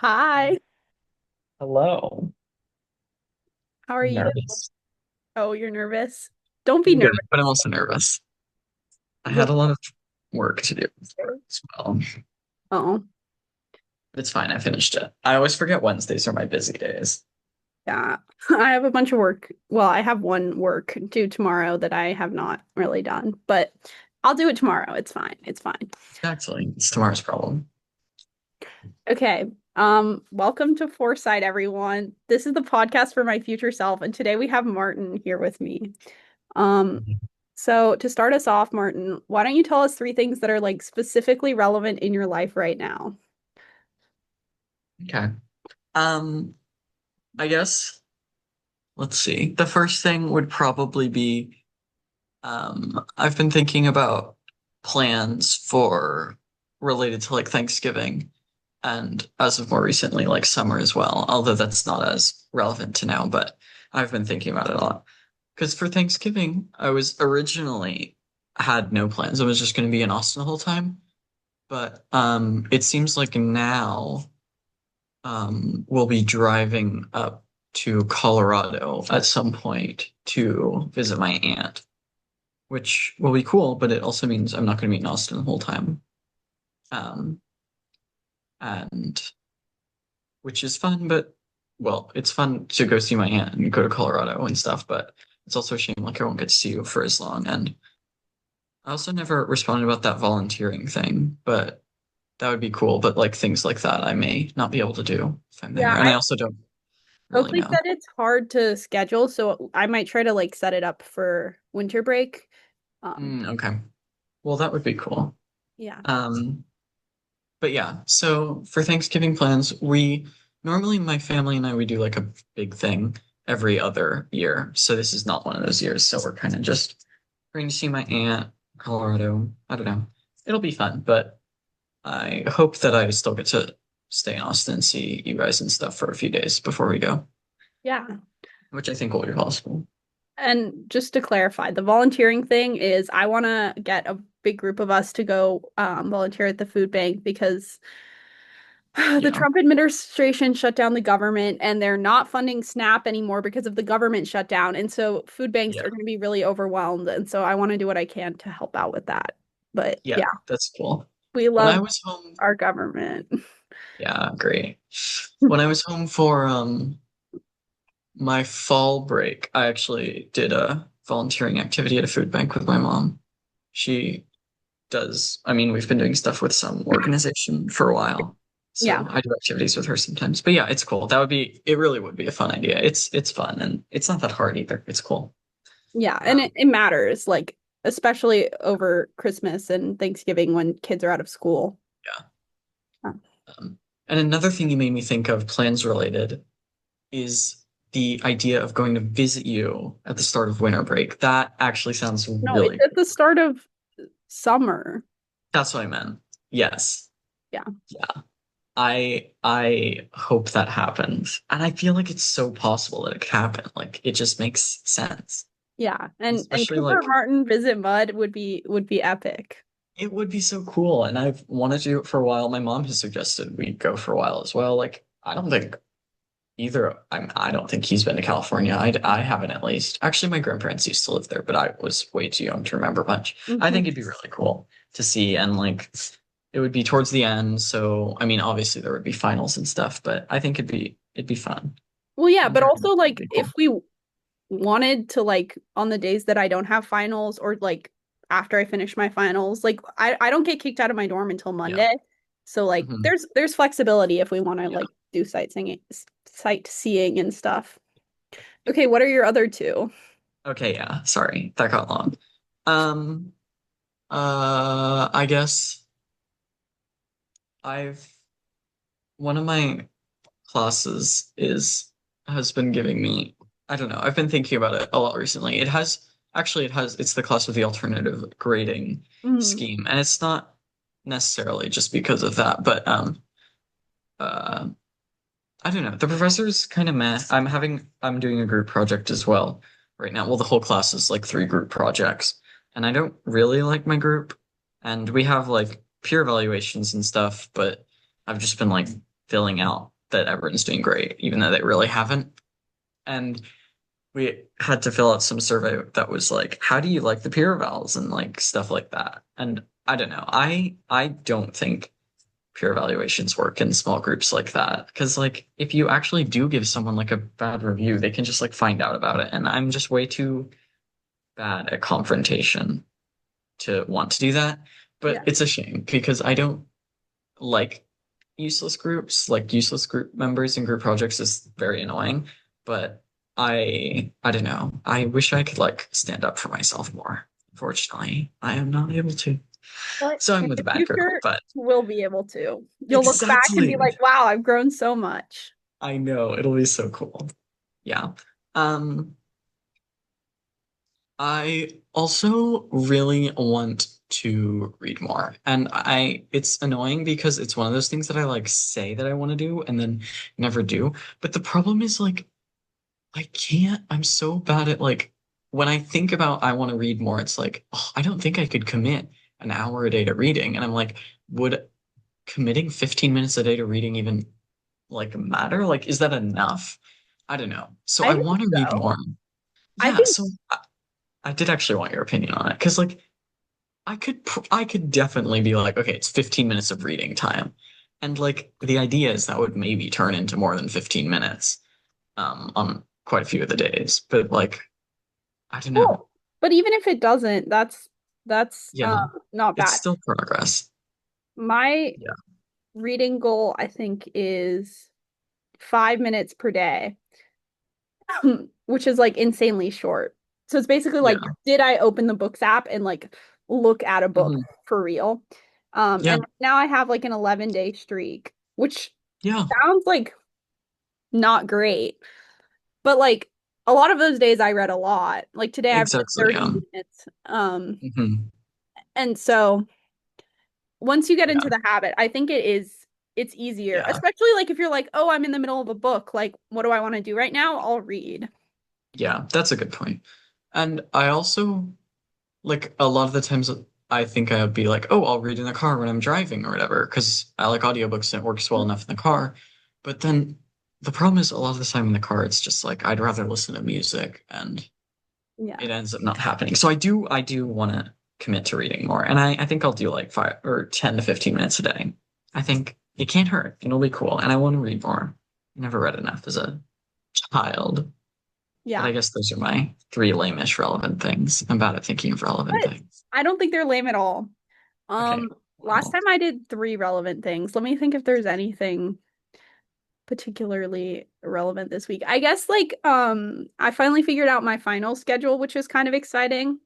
Hi, Hello. how are I'm you? nervous. Oh, you're nervous. Don't be I'm good, nervous. but I'm also nervous. I What? had a lot of work to do for it as well. Oh, But it's fine. I finished it. I always forget Wednesdays are my busy days. yeah. I have a bunch of work. Well, I have one work due tomorrow that I have not really done, but I'll do it tomorrow. It's fine. It's fine. Exactly. It's tomorrow's problem. Okay. Welcome to Foresight, everyone. This is the podcast for my future self, and today we have Martin here with me. Um, so to start us off, Martin, why don't you tell us three things that are like specifically relevant in your life right now? Okay. Um, I guess let's see. The first thing would probably be I've been thinking about plans for related to like Thanksgiving and as of more recently, like summer as well, although that's not as relevant to now, but I've been thinking about it a lot. Because for Thanksgiving, I was originally had no plans. I was just going to be in Austin the whole time. But it seems like now we'll be driving up to Colorado at some point to visit my aunt, which will be cool, but it also means I'm not going to be in Austin the whole time. Um, and which is fun, but well, it's fun to go see my aunt and go to Colorado and stuff, but it's also a shame like I won't get to see you for as long. And I also never responded about that volunteering thing, but that would be cool. But like things like that, I may not be able to do if I'm Yeah, there. And I also don't really Oakley know. said it's hard to schedule, so I might try to like set it up for winter break. Um, Okay. Well, that would be cool. yeah. Um, but yeah, so for Thanksgiving plans, we normally my family and I we do like a big thing every other year. So this is not one of those years. So we're kind of just going to see my aunt, Colorado. I don't know. It'll be fun, but I hope that I still get to stay in Austin and see you guys and stuff for a few days before we go, Yeah. which I think will be possible. And just to clarify, the volunteering thing is I want to get a big group of us to go volunteer at the food bank because the Yeah. Trump administration shut down the government and they're not funding SNAP anymore because of the government shutdown. And so food banks Yeah. are going to be really overwhelmed. And so I want to do what I can to help out with that. But Yeah, yeah, that's cool. we When I love was home, our government. yeah, great. When I was home for my fall break, I actually did a volunteering activity at a food bank with my mom. She does, I mean, we've been doing stuff with some organization for a while. Yeah. So I do activities with her sometimes. But yeah, it's cool. That would be, it really would be a fun idea. It's fun and it's not that hard either. It's cool. Yeah, and Um, it matters, like especially over Christmas and Thanksgiving when kids are out of school. yeah. Uh, And another thing you made me think of, plans related, is the idea of going to visit you at the start of winter break. That actually sounds No, it's really at cool. the start of summer. That's what I meant. Yes. Yeah. Yeah. I hope that happens. And I feel like it's so possible that it could happen. Like it just makes sense. Yeah. And Especially Cooper like Martin visit Mud would be epic. it would be so cool. And I've wanted to do it for a while. My mom has suggested we go for a while as well. Like I don't think I don't think he's been to California. I haven't at least. Actually, my grandparents used to live there, but I was way too young to remember much. I Hmm. think it'd be really cool to see, and like it would be towards the end. So I mean, obviously there would be finals and stuff, but I think it'd be fun. Well, yeah, And but also it'd like be if cool. we wanted to like on the days that I don't have finals or like after I finish my finals, like I don't get kicked out of my dorm until Yeah. Monday. So like Hmm. there's flexibility if we want to Yeah. like do sightseeing and stuff. Okay, what are your other two? Okay. Yeah. Sorry, that got long. Um. I guess I've one of my classes is has been giving me I don't know, I've been thinking about it a lot recently. It's the class with the alternative grading Mhm. scheme. And it's not necessarily just because of that, but uh I don't know. The professor's kind of meh. I'm doing a group project as well right now. Well, the whole class is like three group projects. And I don't really like my group. And we have like peer evaluations and stuff, but I've just been like filling out that everyone's doing great, even though they really haven't. And we had to fill out some survey that was like, how do you like the peer evals and like stuff like that. And I don't know. I don't think peer evaluations work in small groups like that because like if you actually do give someone like a bad review, they can just like find out about it. And I'm just way too bad at confrontation to want to do that. But Yeah. it's a shame because I don't like useless groups. Like useless group members and group projects is very annoying. But I don't know. I wish I could like stand up for myself more. Unfortunately, I am not able to. But So I'm in with the the bad girl. future, But we'll be able to. You'll look back and be exactly. like, wow, I've grown so much. I know it'll be so cool. Yeah. Um, I also really want to read more. And it's annoying because it's one of those things that I like say that I want to do and then never do. But the problem is like I can't, I'm so bad at like when I think about I want to read more, it's like, oh, I don't think I could commit an hour a day to reading. And I'm like, would committing 15 minutes a day to reading even like matter? Like, is that enough? I don't know. So I I think want to read so. more. I Yeah, think, so I did actually want your opinion on it because like I could definitely be like, okay, it's 15 minutes of reading time. And like the idea is that would maybe turn into more than 15 minutes on quite a few of the days. But like I don't know. well, but even if it doesn't, that's Yeah, not it's bad. still progress. My Yeah. reading goal, I think, is 5 minutes per day, which is like insanely short. So it's basically like, Yeah. did I open the books app and like look at a book Hmm. for real? Yeah. And now I have like an 11-day streak, which Yeah. sounds like not great, but like a lot of those days I read a lot. Like today I've read Exactly. 30 Yeah. minutes. Hmm. And so once you get Yeah. into the habit, I think it's easier, Yeah. especially like if you're like, oh, I'm in the middle of a book, like what do I want to do right now? I'll read. Yeah. That's a good point. And I also like a lot of the times I think I would be like, oh, I'll read in the car when I'm driving or whatever, because I like audiobooks and it works well enough in the car. But then the problem is a lot of the time in the car, it's just like I'd rather listen to music and Yeah. it ends up not happening. So I do want to commit to reading more. And I think I'll do like 5 or 10 to 15 minutes a day. I think it can't hurt. It'll be cool. And I want to read more. I never read enough as a child. But Yeah. I guess those are my three lamish relevant things. I'm bad at thinking of relevant But things. I don't think they're lame at all. Okay. Last Well, time I did three relevant things. Let me think if there's anything particularly relevant this week. I guess like I finally figured out my final schedule, which is kind of exciting.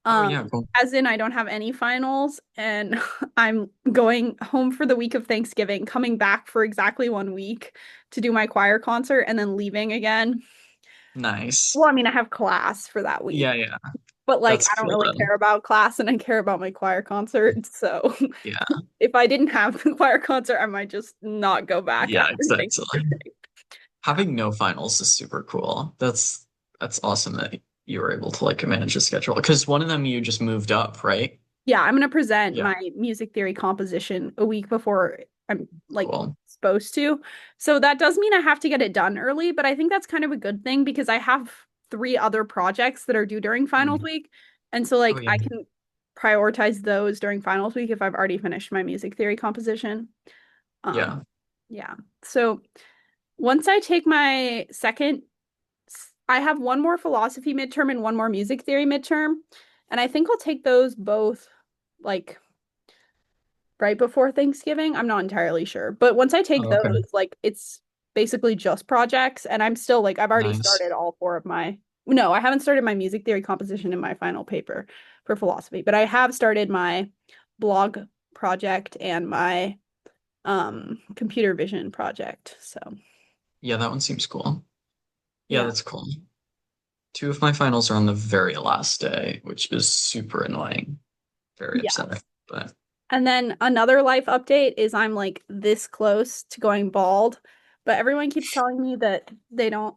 oh Um, yeah, cool. as in I don't have any finals and I'm going home for the week of Thanksgiving, coming back for exactly 1 week to do my choir concert and then leaving again. Nice. Well, I mean, I have class for that Yeah, week, yeah. but like That's I don't cool really though. care about class and I care about my choir concert. So Yeah. if I didn't have the choir concert, I might just not go back Yeah, after exactly. Thanksgiving. Having no finals is super cool. That's awesome that you were able to like manage a schedule. Because one of them you just moved up, right? Yeah, I'm gonna present Yeah, my music theory composition a week before I'm like cool. supposed to. So that does mean I have to get it done early, but I think that's kind of a good thing because I have three other projects that are due during finals Mm. week. And so Oh like yeah. I can prioritize those during finals week if I've already finished my music theory composition. Um, Yeah. yeah. So once I take my second, I have one more philosophy midterm and one more music theory midterm. And I think I'll take those both like right before Thanksgiving. I'm not entirely sure. But once I take Oh, okay. those, like it's basically just projects. And I'm still like, I've already Nice. started all four of my, no, I haven't started my music theory composition in my final paper for philosophy, but I have started my blog project and my computer vision project. So Yeah, that one seems cool. Yeah, yeah. that's cool. Two of my finals are on the very last day, which is super annoying. Very Yeah. upsetting. But And then another life update is I'm like this close to going bald, but everyone keeps telling me that they don't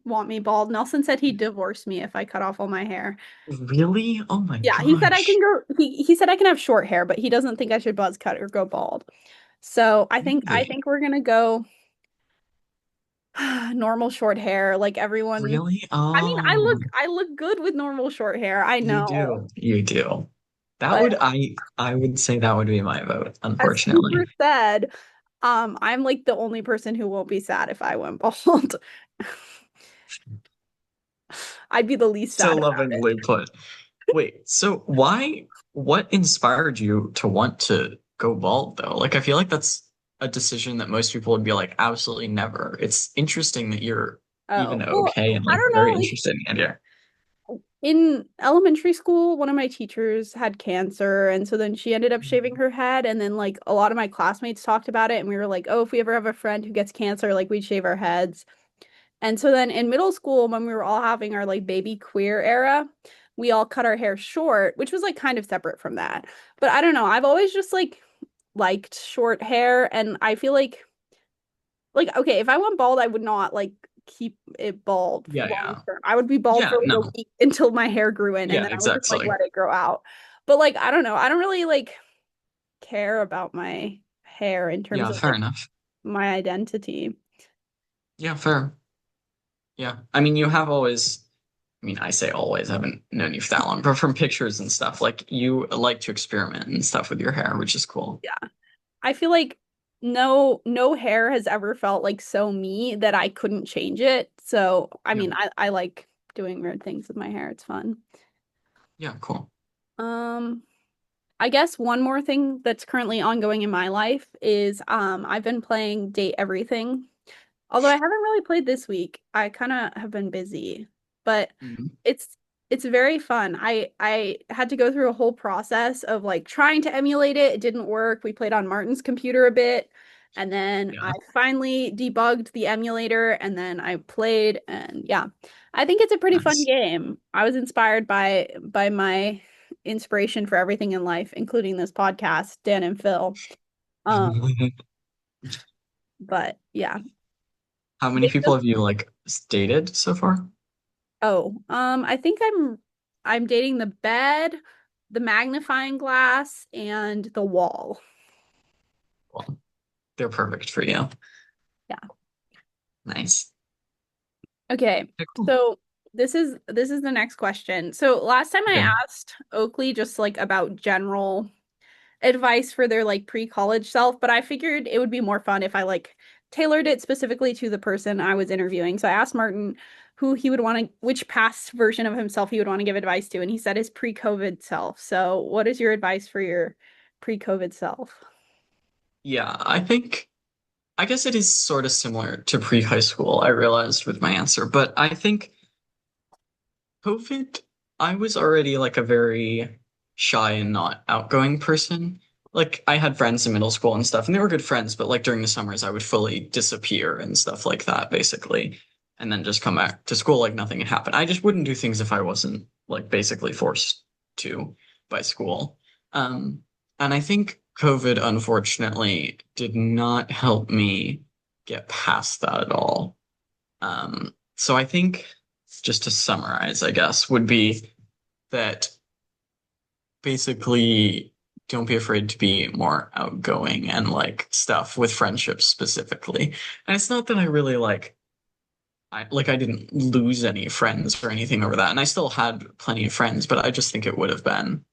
want me bald. Nelson said he'd divorce me if I cut off all my hair. really? Oh my Yeah, he said I can gosh. go he said I can have short hair, but he doesn't think I should buzz cut or go bald. So I Really? think we're gonna go normal short hair, like everyone. Really? I mean, Oh, I look good with normal short hair. I you know, do. You do. That but would I would say that would be my vote, as Cooper unfortunately. said, I'm like the only person who won't be sad if I went bald. I'd be the least So sad about it. lovingly put. Wait, so what inspired you to want to go bald though? Like I feel like that's a decision that most people would be like, absolutely never. It's interesting that you're even Oh, well, okay and I like don't very know. Like interested in the idea. in elementary school, one of my teachers had cancer, and so then she ended up shaving her head, and then like a lot of my classmates talked about it, and we were like, oh, if we ever have a friend who gets cancer, like we'd shave our heads. And so then in middle school, when we were all having our like baby queer era, we all cut our hair short, which was like kind of separate from that. But I don't know, I've always just like liked short hair, and I feel like okay, if I went bald, I would not like keep it bald Yeah, long yeah. term. I would be bald Yeah, for like a no. week until my hair grew in, and Yeah, then I would just like exactly. let it grow out. But like I don't know, I don't really like care about my hair in terms Yeah, of fair like enough. my identity. Yeah, fair. Yeah. I mean, you have always, I mean, I say always, I haven't known you for that long, but from pictures and stuff, like you like to experiment and stuff with your hair, which is cool. Yeah. I feel like no hair has ever felt like so me that I couldn't change it. So I Yeah. mean I like doing weird things with my hair. It's fun. Yeah, cool. Um I guess one more thing that's currently ongoing in my life is I've been playing Date Everything. Although I haven't really played this week. I kind of have been busy, but Mhm. it's it's very fun. I had to go through a whole process of like trying to emulate it. It didn't work. We played on Martin's computer a bit, and then I Yeah. finally debugged the emulator and then I played and yeah. I think it's a pretty fun Nice. game. I was inspired by my inspiration for everything in life, including this podcast, Dan and Phil. Um, but yeah. How many They people just have you like dated so far? I think I'm dating the bed, the magnifying glass, and the wall. Well, they're perfect for you. Yeah. Nice. Okay. Okay, cool. So this is the next question. So last time I Okay. asked Oakley just like about general advice for their like pre-college self, but I figured it would be more fun if I like tailored it specifically to the person I was interviewing. So I asked Martin who he would want to, which past version of himself he would want to give advice to, and he said his pre-COVID self. So what is your advice for your pre-COVID self? Yeah, I guess it is sort of similar to pre-high school, I realized with my answer, but I think COVID, I was already like a very shy and not outgoing person. Like I had friends in middle school and stuff, and they were good friends, but like during the summers I would fully disappear and stuff like that, basically. And then just come back to school like nothing had happened. I just wouldn't do things if I wasn't like basically forced to by school. Um, and I think COVID unfortunately did not help me get past that at all. So I think just to summarize, I guess, would be that basically don't be afraid to be more outgoing and like stuff with friendships specifically. And it's not that I really I didn't lose any friends or anything over that. And I still had plenty of friends, but I just think it would have been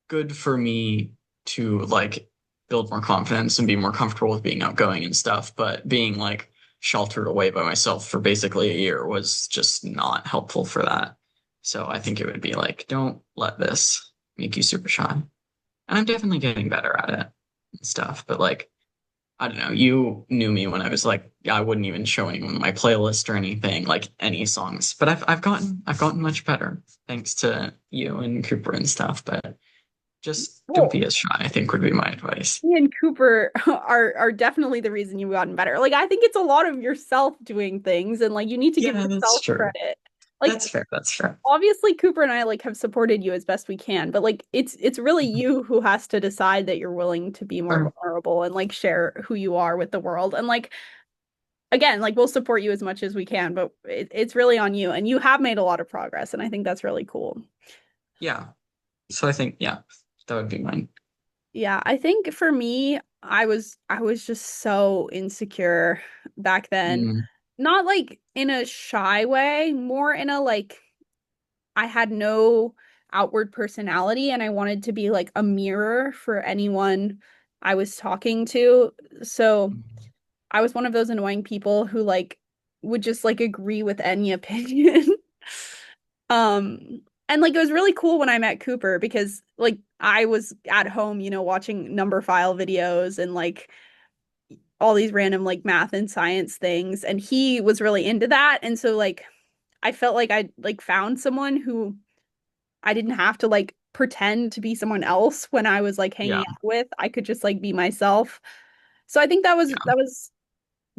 good for me to like build more confidence and be more comfortable with being outgoing and stuff. But being like sheltered away by myself for basically a year was just not helpful for that. So I think it would be like, don't let this make you super shy. And I'm definitely getting better at it and stuff. But like, I don't know, you knew me when I was like, I wouldn't even show anyone my playlist or anything, like any songs. But I've gotten much better thanks to you and Cooper and stuff. But just don't Well, be as shy, I think would be my advice. me and Cooper are definitely the reason you've gotten better. Like I think it's a lot of yourself doing things and like you need to give Yeah, that's yourself true. credit. Like That's fair. That's fair. obviously Cooper and I like have supported you as best we can, but like it's really you who has to decide that you're willing to be more Or vulnerable and like share who you are with the world. And like again, like we'll support you as much as we can, but it's really on you. And you have made a lot of progress, and I think that's really cool. yeah. So I think yeah, that would be mine. Yeah, I think for me, I was just so insecure back then. Mm, Not like in a shy way, more in a like I had no outward personality and I wanted to be like a mirror for anyone I was talking to. So I was one of those annoying people who like would just like agree with any opinion. And like it was really cool when I met Cooper because like I was at home, watching number file videos and like all these random like math and science things and he was really into that and so like I felt like I like found someone who I didn't have to like pretend to be someone else when I was like yeah, hanging out with. I could just like be myself. So I think that was yeah, that was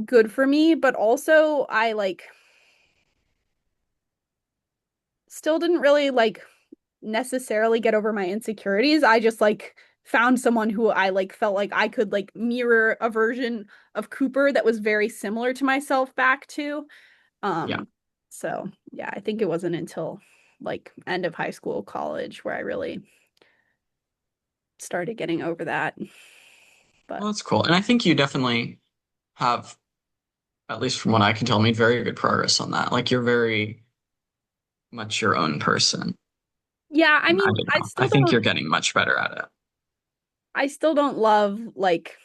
good for me, but also I like still didn't really like necessarily get over my insecurities. I just like found someone who I like felt like I could like mirror a version of Cooper that was very similar to myself back to. yeah. Um, so yeah, I think it wasn't until like end of high school, college where I really started getting over that. But Well, that's cool. And I think you definitely have, at least from what I can tell, made very good progress on that. Like you're very much your own person. yeah, I And I mean, don't know. I think you're getting much better at it. I still don't love like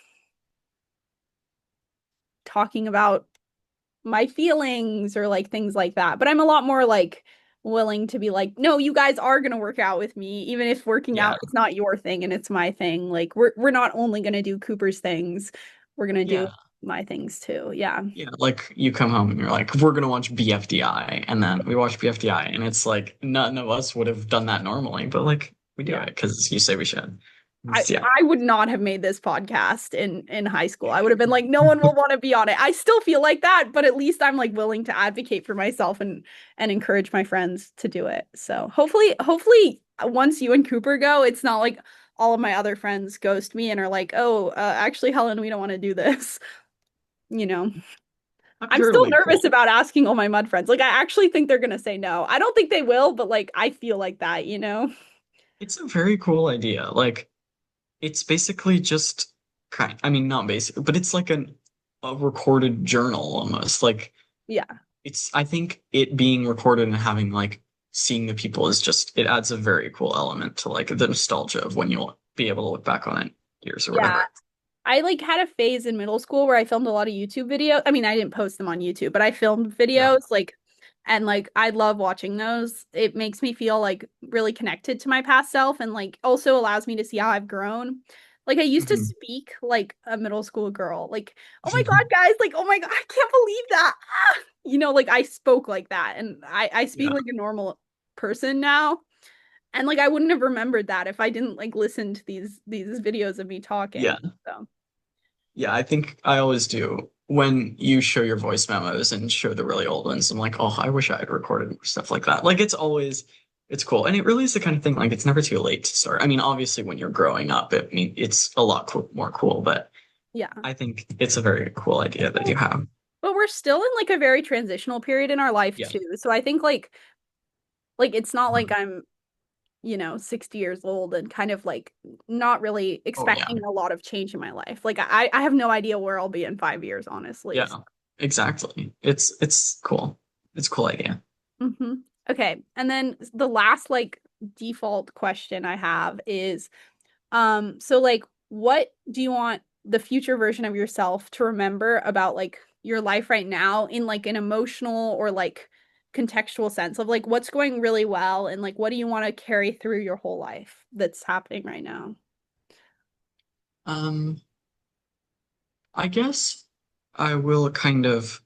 talking about my feelings or like things like that. But I'm a lot more like willing to be like, no, you guys are gonna work out with me, even if working Yeah. out is not your thing and it's my thing. Like we're not only gonna do Cooper's things, we're gonna do Yeah. my things too. Yeah. Yeah. Like you come home and you're like, we're gonna watch BFDI. And then we watch BFDI and it's like none of us would have done that normally, but like we do Yeah. it because you say we should. I Yeah. I would not have made this podcast in high school. I would have been like, no one will want to be on it. I still feel like that, but at least I'm like willing to advocate for myself and encourage my friends to do it. So hopefully once you and Cooper go, it's not like all of my other friends ghost me and are like, oh, actually, Helen, we don't want to do this. You know, That'd be I'm still really nervous cool. about asking all my mud friends. Like, I actually think they're gonna say no. I don't think they will, but like, I feel like that. It's a very cool idea. Like it's basically just I mean, not basic, but it's like a recorded journal almost. Like Yeah. I think it being recorded and having like seeing the people is just it adds a very cool element to like the nostalgia of when you'll be able to look back on it years or Yeah. whatever. I like had a phase in middle school where I filmed a lot of YouTube videos. I mean, I didn't post them on YouTube, but I filmed Yeah. videos like and like I love watching those. It makes me feel like really connected to my past self and like also allows me to see how I've grown. Like I used to Mhm. speak like a middle school girl. Like, "Oh my God, guys, like oh my God, I can't believe that." Ah! Like I spoke like that and I speak Yeah. like a normal person now. And like I wouldn't have remembered that if I didn't like listen to these videos of me Yeah. talking. So Yeah, I think I always do. When you show your voice memos and show the really old ones, I'm like, oh, I wish I had recorded more stuff like that. Like it's cool. And it really is the kind of thing, like it's never too late to start. I mean, obviously when you're growing up, it's a lot more cool, but yeah. I think it's a very cool idea that you Well, have. but we're still in like a very transitional period in our life Yeah. too. So I think like it's not like I'm, 60 years old and kind of like not really Oh yeah. expecting a lot of change in my life. Like I have no idea where I'll be in 5 years, honestly. Yeah. Exactly. It's cool. It's a cool idea. Hmm. Okay. And then the last like default question I have is so like what do you want the future version of yourself to remember about like your life right now in like an emotional or like contextual sense of like what's going really well and like what do you want to carry through your whole life that's happening right now? Um, I guess I will kind of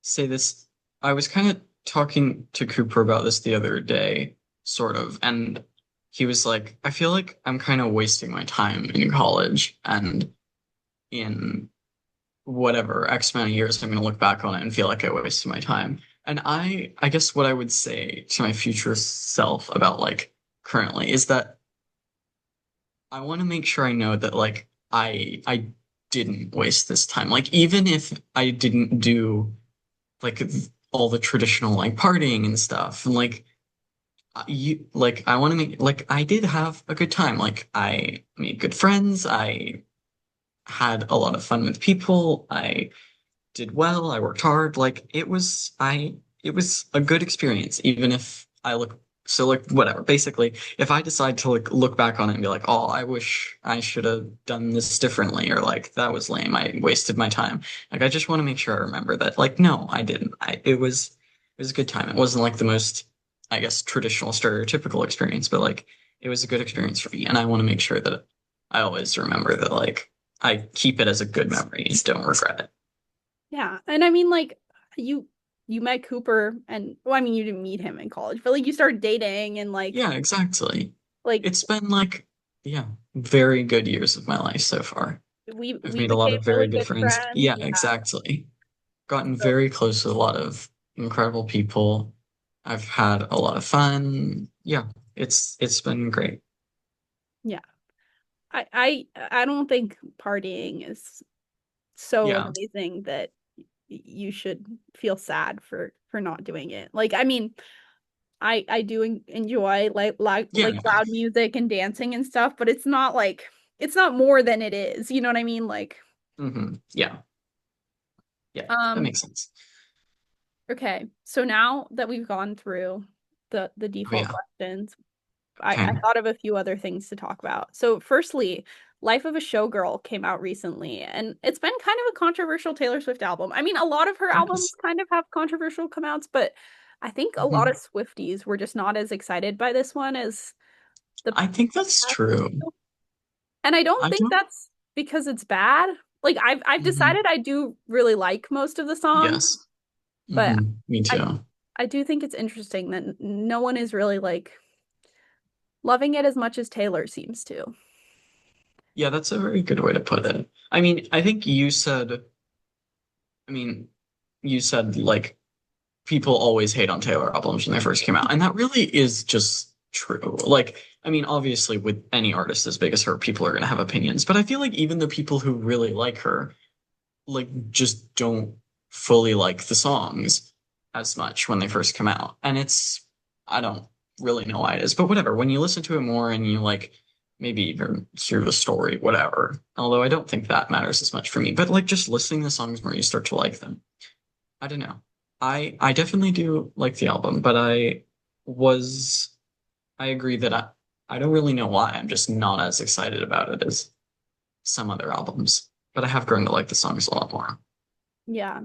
say this. I was kind of talking to Cooper about this the other day, sort of, and he was like, I feel like I'm kind of wasting my time in college and in whatever X amount of years I'm going to look back on it and feel like I wasted my time. And I guess what I would say to my future self about like currently is that I want to make sure I know that like I didn't waste this time. Like even if I didn't do like all the traditional like partying and stuff and like I want to make like I did have a good time. Like I made good friends. had a lot of fun with people. I did well. I worked hard. Like it was a good experience, even if I look so like whatever. Basically, if I decide to like look back on it and be like, oh, I wish I should have done this differently, or like that was lame. I wasted my time. Like I just want to make sure I remember that. Like, no, I didn't. It was a good time. It wasn't like the most, I guess, traditional stereotypical experience, but like it was a good experience for me, and I want to make sure that I always remember that like I keep it as a good memory and don't regret it. Yeah. And I mean, like, you you met Cooper and well, I mean, you didn't meet him in college, but like you started dating and Yeah, exactly. like It's been like, yeah, very good years of my life so far. I've we made a lot became of very really good good friends. friends. Yeah, Yeah. exactly. Gotten So very close with a lot of incredible people. I've had a lot of fun. Yeah, it's been great. yeah. I don't think partying is so Yeah. amazing that you should feel sad for not doing it. Like, I mean, I do enjoy Yeah. like loud music and dancing and stuff, but it's not like it's not more than it is. You know what I mean? Like, Yeah. Yeah. That um, makes sense. okay. So now that we've gone through the Oh default yeah. questions, I Okay. thought of a few other things to talk about. So, firstly, Life of a Showgirl came out recently, and it's been kind of a controversial Taylor Swift album. I mean, a lot of her albums Yes. kind of have controversial come outs, but I think a lot of Mhm. Swifties were just not as excited by this one as the I think that's past true. two. And I don't I think don't. that's because it's bad. Like I've Mhm. decided I do really like most of the songs, Yes. but Me I too. I do think it's interesting that no one is really like loving it as much as Taylor seems to. Yeah, that's a very good way to put it. I mean, I think you said, I mean, you said like people always hate on Taylor albums when they first came out, and that really is just true. Like, I mean, obviously, with any artist as big as her, people are going to have opinions, but I feel like even the people who really like her, like, just don't fully like the songs as much when they first come out. And I don't really know why it is, but whatever. When you listen to it more and you like maybe even hear the story, whatever. Although I don't think that matters as much for me, but like just listening to songs more, you start to like them. I don't know. I definitely do like the album, but was I agree that I don't really know why. I'm just not as excited about it as some other albums. But I have grown to like the songs a lot more. Yeah.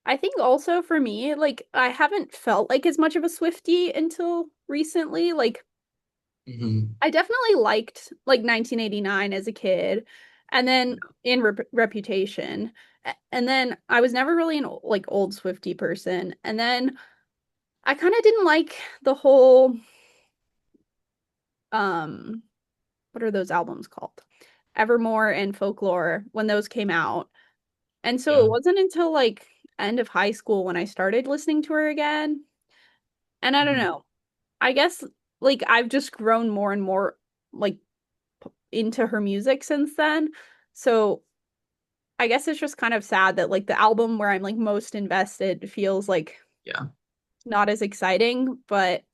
I think also for me, like I haven't felt like as much of a Swiftie until recently. Like Hmm. I definitely liked like 1989 as a kid and then in Reputation. And then I was never really an like old Swiftie person. And then I kind of didn't like the whole um what are those albums called? Evermore and Folklore when those came out. And so Yeah. it wasn't until like end of high school when I started listening to her again. And I don't Hmm. know. I guess like I've just grown more and more like into her music since then. So I guess it's just kind of sad that like the album where I'm like most invested feels like Yeah. not as exciting, but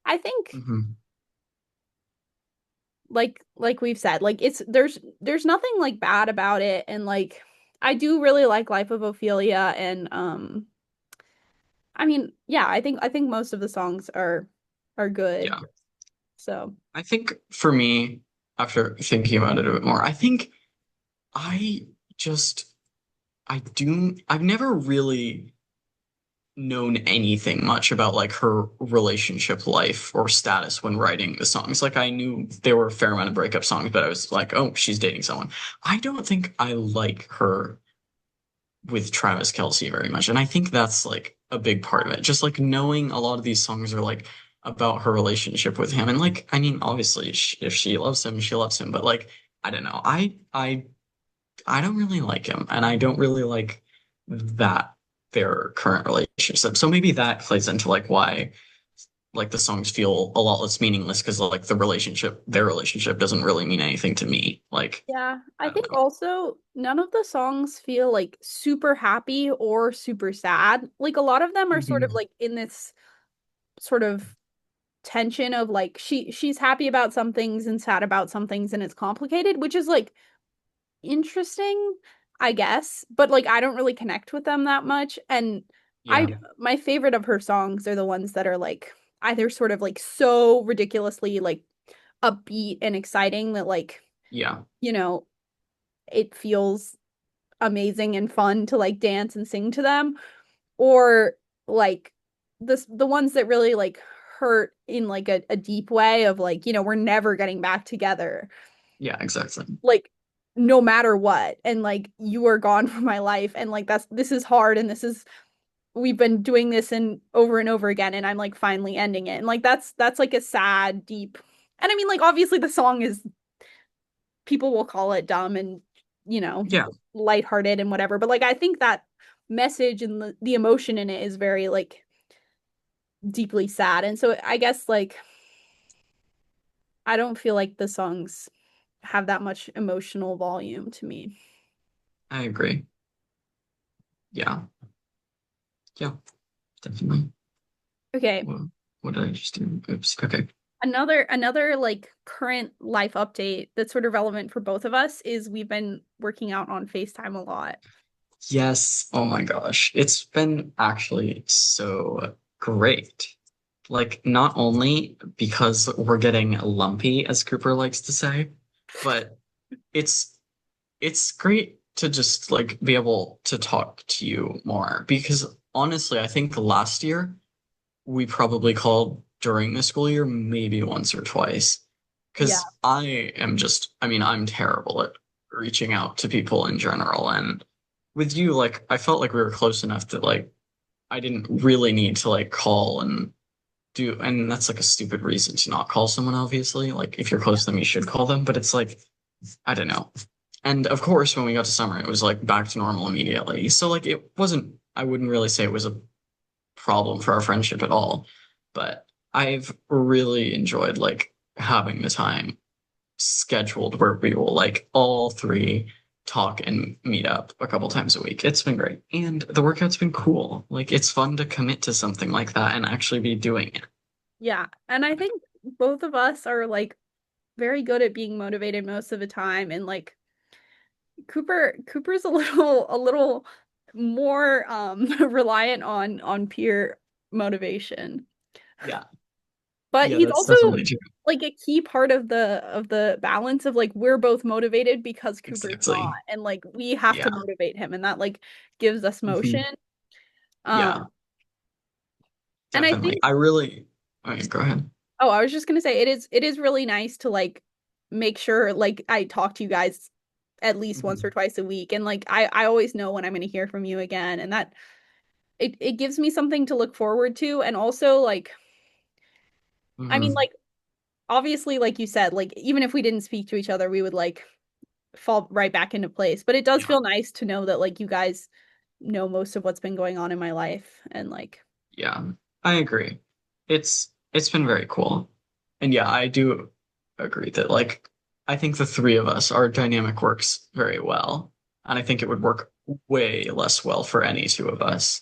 I think Hmm. like we've said, like it's there's nothing like bad about it and like I do really like Life of Ophelia and I mean, yeah, I think most of the songs are good. Yeah. So, I think for me, after thinking about it a bit more, I think I just I've never really known anything much about like her relationship life or status when writing the songs. Like I knew there were a fair amount of breakup songs, but I was like, oh, she's dating someone. I don't think I like her with Travis Kelce very much. And I think that's like a big part of it. Just like knowing a lot of these songs are like about her relationship with him. And like, I mean, obviously, if she loves him, she loves him. But like, I don't know. I don't really like him, and I don't really like that their current relationship. So maybe that plays into like why like the songs feel a lot less meaningless because like their relationship doesn't really mean anything to me. Like, yeah, I I don't think know. also none of the songs feel like super happy or super sad. Like a lot of them are sort of Mhm. like in this sort of tension of like she's happy about some things and sad about some things and it's complicated, which is like interesting, I guess, but like I don't really connect with them that much. And I Yeah. my favorite of her songs are the ones that are like either sort of like so ridiculously like upbeat and exciting that like, Yeah. you know, it feels amazing and fun to like dance and sing to them, or like the ones that really like hurt in like a deep way of like, we're never getting back together, Yeah, exactly. like no matter what, and like you are gone from my life, and like this is hard, and this is we've been doing this and over again, and I'm like finally ending it, and like that's like a sad deep. And I mean, like obviously the song is, people will call it dumb and, you know Yeah, lighthearted and whatever, but like I think that message and the emotion in it is very like deeply sad. And so I guess like I don't feel like the songs have that much emotional volume to me. I agree. Yeah. Yeah, definitely. Okay. Whoa. What did I just do? Oops. Okay. Another like current life update that's sort of relevant for both of us is we've been working out on FaceTime a lot. Yes. Oh my gosh. It's been actually so great. Like, not only because we're getting lumpy, as Cooper likes to say, but it's it's great to just like be able to talk to you more because honestly, I think last year we probably called during the school year maybe once or twice Yeah. because I mean, I'm terrible at reaching out to people in general. And with you, like, I felt like we were close enough that like I didn't really need to like call and and that's like a stupid reason to not call someone, obviously. Like, if you're close to them, you should call them, but it's like, I don't know. And of course, when we got to summer, it was like back to normal immediately. So, like, I wouldn't really say it was a problem for our friendship at all. But I've really enjoyed like having the time scheduled where we will like all three talk and meet up a couple times a week. It's been great. And the workout's been cool. Like it's fun to commit to something like that and actually be doing it. Yeah. And I think both of us are like very good at being motivated most of the time, and like Cooper's a little more reliant on peer motivation. Yeah. But Yeah, he's that's also definitely true. like a key part of the balance of like we're both motivated because Cooper's not, Exactly. and like we have to Yeah. motivate him, and that like gives us motion. Mhm. Um Yeah, and I definitely. think, I really, oh, yeah, go ahead. oh, I was just gonna say it is really nice to like make sure like I talk to you guys at least once or Mhm. twice a week, and like I always know when I'm gonna hear from you again, and that it gives me something to look forward to. And also like, I mean, Mhm. like obviously like you said, like even if we didn't speak to each other, we would like fall right back into place. But it does Yeah. feel nice to know that like you guys know most of what's been going on in my life, and like Yeah, I agree. It's been very cool. And yeah, I do agree that like I think the three of us, our dynamic works very well. And I think it would work way less well for any two of us.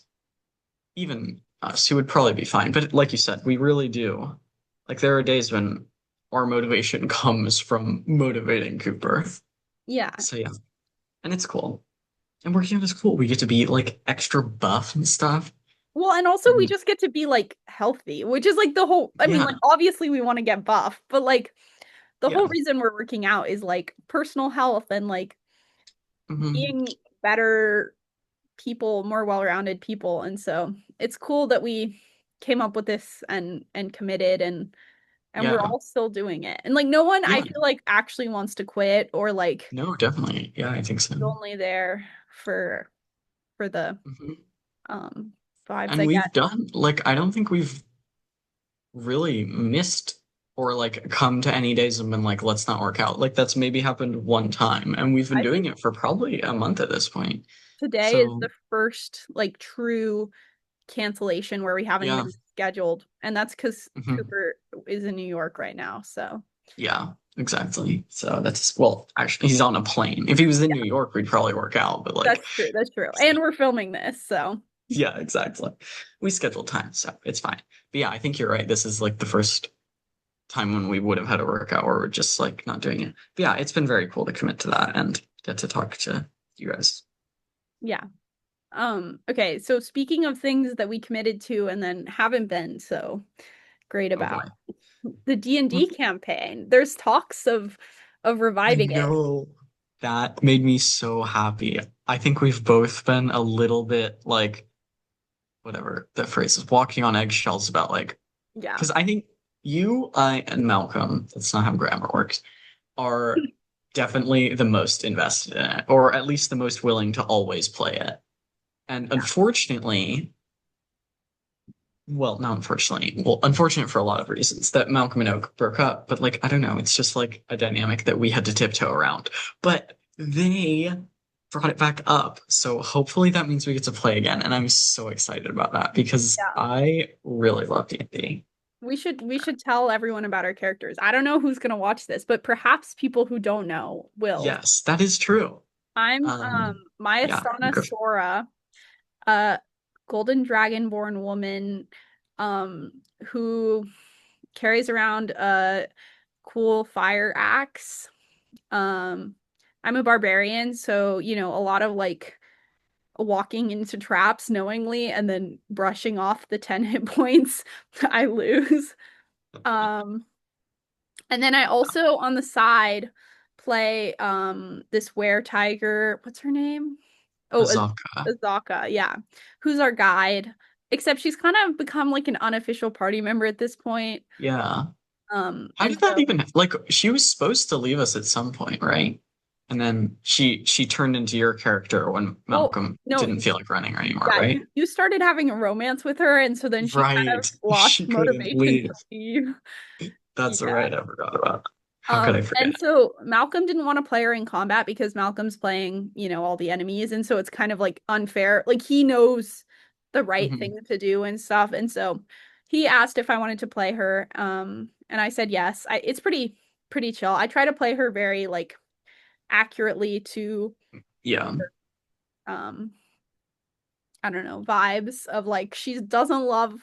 Even us, who would probably be fine. But like you said, we really do. Like there are days when our motivation comes from motivating Cooper. yeah. So yeah, and it's cool. And working out is cool. We get to be like extra buff and stuff. Well, and also we And just get to be like healthy, which is like the whole, I mean, yeah, like obviously we want to get buff, but like the yeah. whole reason we're working out is like personal health and like Hmm. being better people, more well-rounded people. And so it's cool that we came up with this and committed, and we're Yeah. all still doing it. And like no one I Yeah. feel like actually wants to quit, or like No, definitely. Yeah, I think so. is only there for the Hmm. um vibes And I we've get. done like I don't think we've really missed or like come to any days and been like, let's not work out. Like that's maybe happened one time, and we've been I doing think it for probably a month at this point. today is So the first like true cancellation where we haven't yeah. even scheduled, and that's because Hmm. Cooper is in New York right now. So Yeah, exactly. So that's well, actually, he's on a plane. If he was in New York, we'd probably work out, but like, that's true. That's true. And we're filming this, so yeah, exactly. We scheduled time, so it's fine. But yeah, I think you're right. This is like the first time when we would have had a workout where we're just like not doing it. But yeah, it's been very cool to commit to that. And get to talk to you guys. Yeah. Okay, so speaking of things that we committed to and then haven't been so great Oh boy. about, the D&D campaign. There's talks of I reviving it. know that made me so happy. I think we've both been a little bit like whatever the phrase is, walking on eggshells about like Yeah. because I think you, I, and Malcolm, that's not how grammar works, are definitely the most invested in it, or at least the most willing to always play it. And Yeah. unfortunately, well, not unfortunately, well, unfortunate for a lot of reasons that Malcolm and Oak broke up, but like, I don't know, it's just like a dynamic that we had to tiptoe around. But they brought it back up. So hopefully that means we get to play again. And I'm so excited about that because Yeah. I really love D&D. We should tell everyone about our characters. I don't know who's gonna watch this, but perhaps people who don't know will. Yes, that is true. I'm Maya Yeah, Sana Sora, a golden dragonborn woman um who carries around a cool fire axe. Um I'm a barbarian, so a lot of like walking into traps knowingly and then brushing off the 10 hit points I lose. Um and then I also on the side play this were tiger. What's her name? Oh, Azaka. Azaka, yeah. Who's our guide. Except she's kind of become like an unofficial party member at this point. Yeah. How And did that so, even like she was supposed to leave us at some point, right? And then she turned into your character when well, Malcolm no, didn't feel like running anymore, yeah, right? you started having a romance with her, and so then she kind of Right. lost She couldn't motivation leave. to leave. That's Yeah. right, I forgot about. How could I And forget? so Malcolm didn't want to play her in combat because Malcolm's playing, all the enemies, and so it's kind of like unfair. Like he knows the right Hmm. thing to do and stuff. And so he asked if I wanted to play her. And I said yes. It's pretty chill. I try to play her very like accurately to Yeah. um I don't know, vibes of like she doesn't love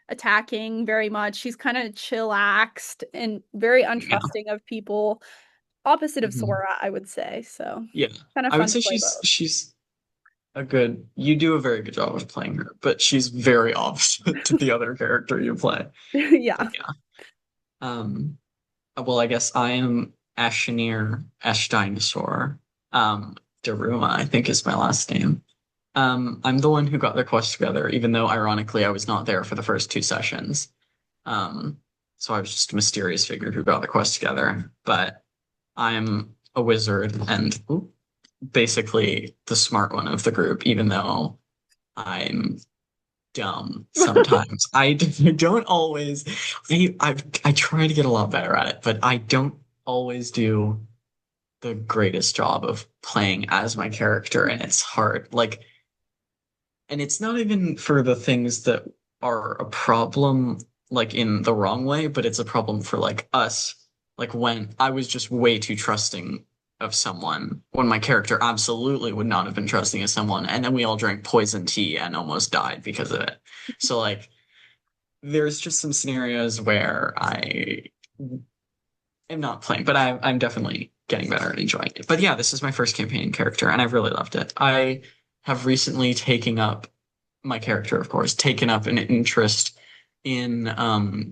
attacking very much. She's kind of chillaxed and very Yeah. untrusting of people. Opposite of Hmm. Sora, I would say. So Yeah. kind of I would fun to say play she's both. she's a good you do a very good job of playing her, but she's very opposite to the other character you play. Yeah. But yeah. Um well, I guess I am Ashnir Ash Dinosaur. Daruma, I think is my last name. I'm the one who got the quest together, even though ironically I was not there for the first two sessions. Um, so I was just a mysterious figure who got the quest together. But I'm a wizard and basically the smart one of the group, even though I'm dumb sometimes. Don't always. I try to get a lot better at it, but I don't always do the greatest job of playing as my character, and it's hard. Like, and it's not even for the things that are a problem, like in the wrong way, but it's a problem for like us. Like when I was just way too trusting of someone when my character absolutely would not have been trusting of someone, and then we all drank poison tea and almost died because of it. So like there's just some scenarios where I am not playing, but I'm definitely getting better and enjoying it. But yeah, this is my first campaign character, and I've really loved it. I have recently taken up my character, of course, taken up an interest in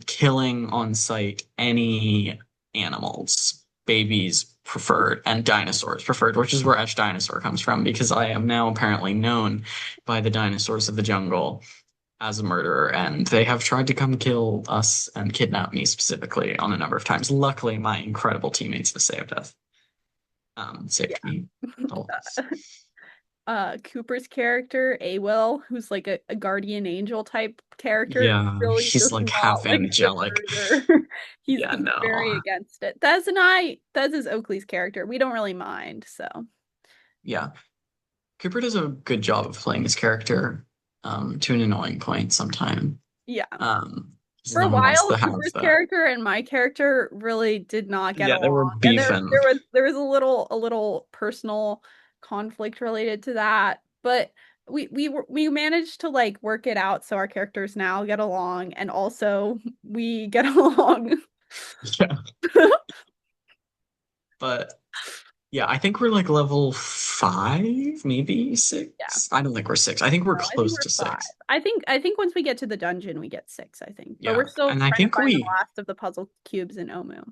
killing on sight any animals, babies preferred, and dinosaurs preferred, which is where Ash Dinosaur comes from, because I am now apparently known by the dinosaurs of the jungle as a murderer, and they have tried to come kill us and kidnap me specifically on a number of times. Luckily, my incredible teammates have Yeah. saved me always. Cooper's character, Awil, who's like a guardian angel type character, Yeah, really he's does like not half like the angelic. murder. He's Yeah, he's very no. against it. Thez is Oakley's character. We don't really mind, so Yeah. Cooper does a good job of playing his character to an annoying point sometime. yeah. Because For a no one wants while, to have Cooper's that. character and my character really did not get Yeah, they were along. And beefing. there was a little personal conflict related to that. But we managed to like work it out so our characters now get along and also we get along. Yeah. But Yeah, I think we're like level 5, maybe Yeah. 6. I don't think we're 6. I think we're No, I think close we're to five. 6. I think once we get to the dungeon, we get six, I think. But we're Yeah. still And I trying to think find the we, last of the puzzle cubes in Omu.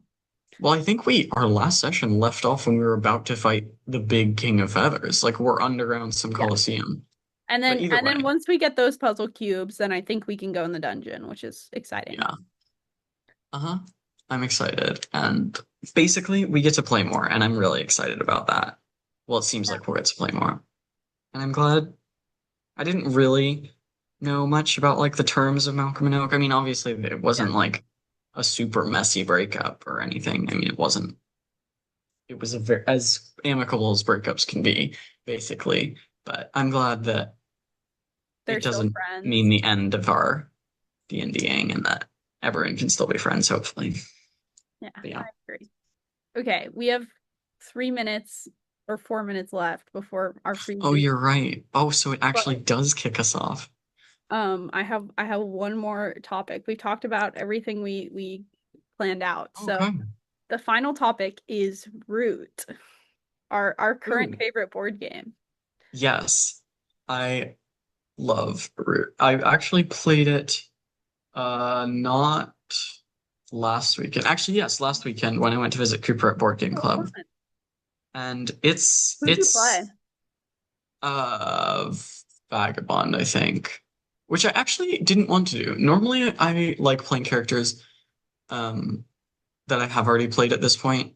well, I think our last session left off when we were about to fight the big King of Feathers. Like we're underground some Yeah. Colosseum. And But then either and then way, once we get those puzzle cubes, then I think we can go in the dungeon, which is exciting. yeah. Uh-huh. I'm excited. And basically, we get to play more, and I'm really excited about that. Well, it seems Yeah. like we'll get to play more. And I'm glad I didn't really know much about like the terms of Malcolm and Oak. I mean, obviously it Yeah. wasn't like a super messy breakup or anything. I mean, it wasn't. It was a very as amicable as breakups can be, basically. But I'm glad that They're it still doesn't mean friends. the end of our D&Ding and that everyone can still be friends, hopefully. Yeah, But I yeah. agree. Okay, we have 3 minutes or 4 minutes left before our Oh, presentation. you're right. Oh, so it actually But does kick us off. I have one more topic. We talked about everything we planned out. So Okay. the final topic is Root, our current Ooh, favorite board game. yes. I love Root. I actually played it not last weekend. Actually, yes, last weekend when I went to visit Cooper at Board Game Oh, Club. fun. And it's Who'd you play? it's uh Vagabond, I think. Which I actually didn't want to do. Normally I like playing characters um that I have already played at this point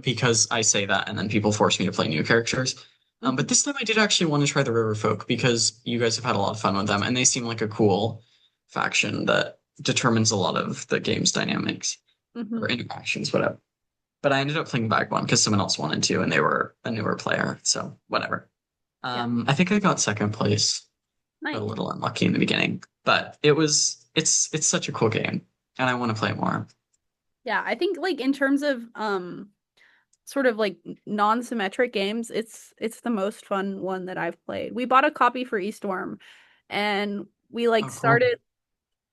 because I say that and then people force me to play new characters. But Hmm. this time I did actually want to try the River Folk because you guys have had a lot of fun with them and they seem like a cool faction that determines a lot of the game's dynamics or Hmm. interactions, whatever. But I ended up playing Vagabond because someone else wanted to and they were a newer player, so whatever. Yeah, I think I got second place, got a nice. little unlucky in the beginning, but it's such a cool game and I want to play more. Yeah, I think like in terms of sort of like non-symmetric games, it's the most fun one that I've played. We bought a copy for Eastworm and we like Oh, cool. started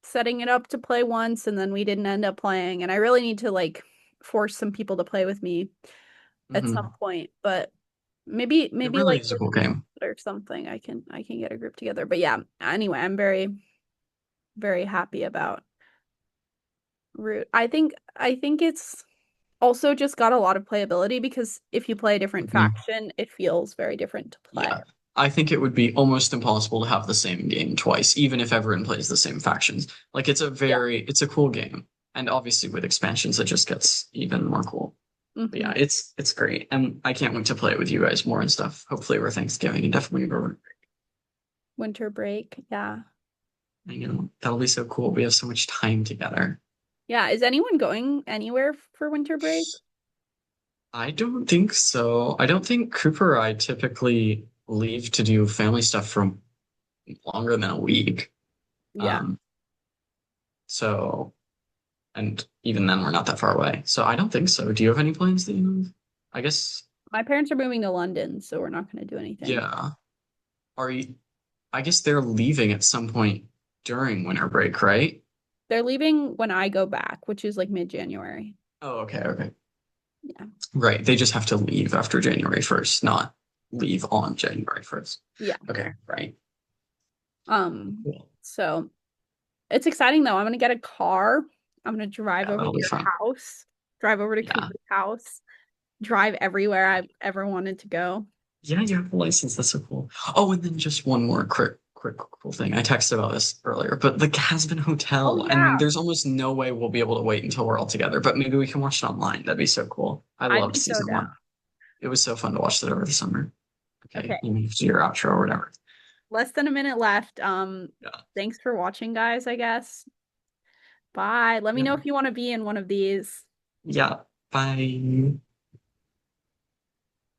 setting it up to play once and then we didn't end up playing and I really need to like force some people to play with me at some Hmm. point, but maybe It maybe really like is a this cool week game. or something I can get a group together. But yeah, anyway, I'm very happy about Root. I think it's also just got a lot of playability because if you play a different Mhm. faction, it feels very different to play. Yeah. I think it would be almost impossible to have the same game twice, even if everyone plays the same factions. Like Yeah. it's a cool game. And obviously with expansions it just gets even more cool. But yeah, Hmm. it's great. And I can't wait to play it with you guys more and stuff. Hopefully over Thanksgiving and definitely over Winter break. Yeah. that'll be so cool. We have so much time together. Yeah. Is anyone going anywhere for winter break? I don't think so. I don't think Cooper or I typically leave to do family stuff for longer than a week. Yeah. Um, so and even then we're not that far away. So I don't think so. Do you have any plans that you know of? I guess My parents are moving to London, so we're not going to do anything. yeah. Are you I guess they're leaving at some point during winter break, right? They're leaving when I go back, which is like mid-January. Oh, okay, okay. Yeah. Right. They just have to leave after January 1st, not leave on January 1st. Yeah. Okay, right. Um, Cool. so it's exciting though. I'm gonna get a car. I'm gonna drive Yeah, over to that'll be your fun. house, drive over to Yeah. Cooper's house, drive everywhere I've ever wanted to go. Yeah, you have a license. That's so cool. Oh, and then just one more quick, cool thing. I texted about this earlier, but the Casbin Oh Hotel, and yeah, there's almost no way we'll be able to wait until we're all together, but maybe we can watch it online. That'd be so cool. I I'd loved be so season down. one. It was so fun to watch that over the summer. Okay, Okay, you need to do your outro or whatever. less than a minute left. Yeah. Thanks for watching, guys, I guess. Bye. Let me know Yeah. if you want to be in one of these. Yeah. Bye.